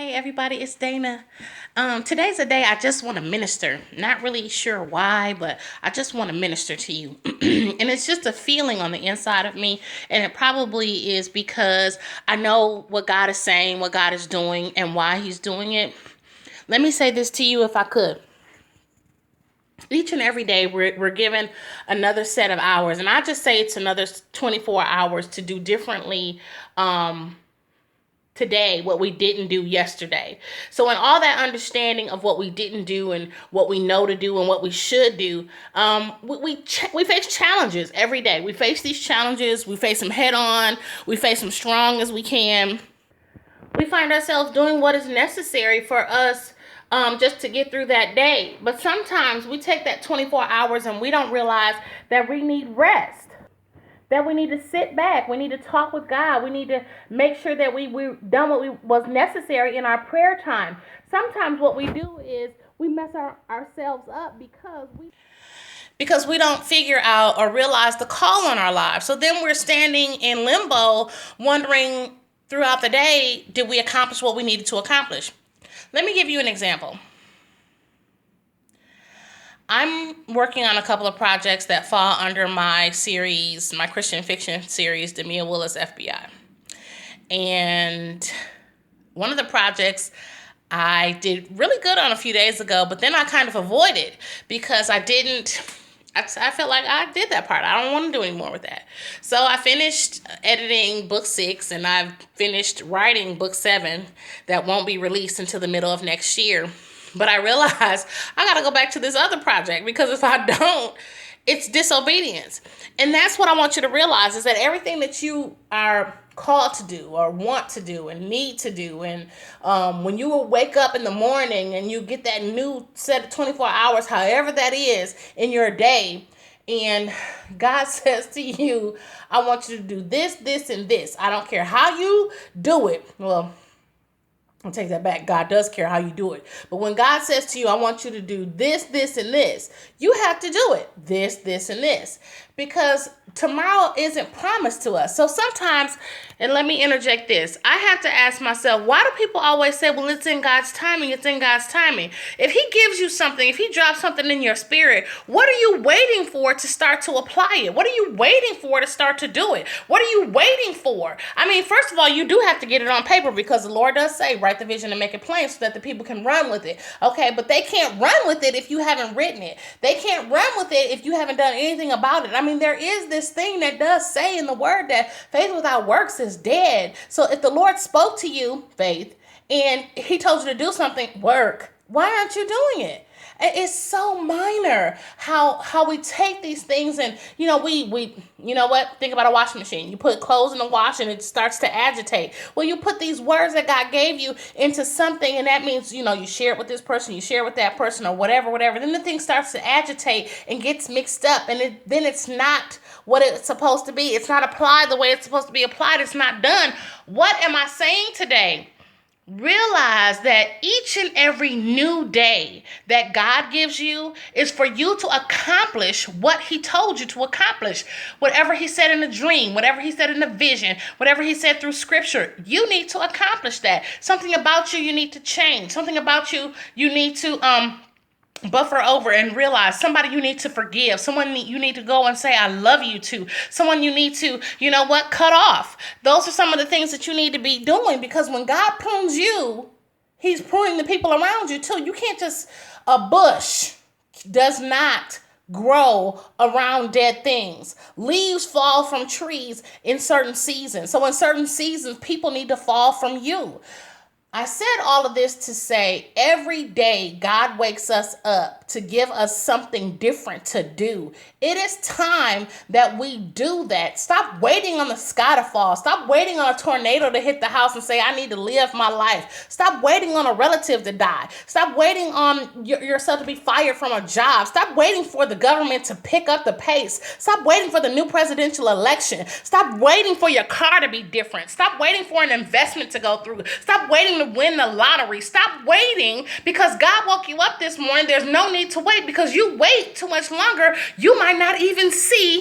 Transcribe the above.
Hey everybody, it's Dana. Today's a day I just want to minister. Not really sure why, but I just want to minister to you. And it's just a feeling on the inside of me. And it probably is because I know what God is saying, what God is doing, and why He's doing it. Let me say this to you if I could. Each and every day we're given another set of hours. And I just say it's another 24 hours to do differently today what we didn't do yesterday. So in all that understanding of what we didn't do and what we know to do and what we should do, we face challenges every day. We face these challenges. We face them head on. We face them strong as we can. We find ourselves doing what is necessary for us just to get through that day. But sometimes we take that 24 hours and we don't realize that we need rest, that we need to sit back. We need to talk with God. We need to make sure that we've done what was necessary in our prayer time. Sometimes what we do is we mess ourselves up because we don't figure out or realize the call on our lives. So then we're standing in limbo wondering throughout the day, did we accomplish what we needed to accomplish? Let me give you an example. I'm working on a couple of projects that fall under my series, my Christian fiction series, Demia Willis FBI. And one of the projects I did really good on a few days ago, but then I kind of avoided because I felt like I did that part. I don't want to do any more with that. So I finished editing book 6 and I've finished writing book 7 that won't be released until the middle of next year. But I realized I got to go back to this other project because if I don't, it's disobedience. And that's what I want you to realize is that everything that you are called to do or want to do and need to do. And when you will wake up in the morning and you get that new set of 24 hours, however that is in your day, and God says to you, I want you to do this, this, and this. I don't care how you do it. Well, I'll take that back. God does care how you do it. But when God says to you, I want you to do this, this, and this, you have to do it. This, this, and this. Because tomorrow isn't promised to us. So sometimes, and let me interject this, I have to ask myself, why do people always say, well, it's in God's timing, it's in God's timing? If He gives you something, if He drops something in your spirit, what are you waiting for to start to apply it? What are you waiting for to start to do it? What are you waiting for? I mean, first of all, you do have to get it on paper because the Lord does say, write the vision and make it plain so that the people can run with it. Okay, but they can't run with it if you haven't written it. They can't run with it if you haven't done anything about it. I mean, there is this thing that does say in the word that faith without works is dead. So if the Lord spoke to you, faith, and He told you to do something, work, why aren't you doing it? It's so minor how we take these things and, we you know what? Think about a washing machine. You put clothes in the wash and it starts to agitate. Well, you put these words that God gave you into something and that means, you share it with this person, you share it with that person or whatever. Then the thing starts to agitate and gets mixed up and then it's not what it's supposed to be. It's not applied the way it's supposed to be applied. It's not done. What am I saying today? Realize that each and every new day that God gives you is for you to accomplish what He told you to accomplish. Whatever He said in a dream, whatever He said in a vision, whatever He said through scripture, you need to accomplish that. Something about you need to change. Something about you need to buffer over and realize somebody you need to forgive, someone you need to go and say I love you to, someone you need to, cut off. Those are some of the things that you need to be doing because when God prunes you, He's pruning the people around you too. You can't just, a bush does not grow around dead things. Leaves fall from trees in certain seasons. So in certain seasons, people need to fall from you. I said all of this to say every day God wakes us up to give us something different to do. It is time that we do that. Stop waiting on the sky to fall. Stop waiting on a tornado to hit the house and say, I need to live my life. Stop waiting on a relative to die. Stop waiting on yourself to be fired from a job. Stop waiting for the government to pick up the pace. Stop waiting for the new presidential election. Stop waiting for your car to be different. Stop waiting for an investment to go through. Stop waiting to win the lottery. Stop waiting because God woke you up this morning. There's no need to wait because you wait too much longer. You might not even see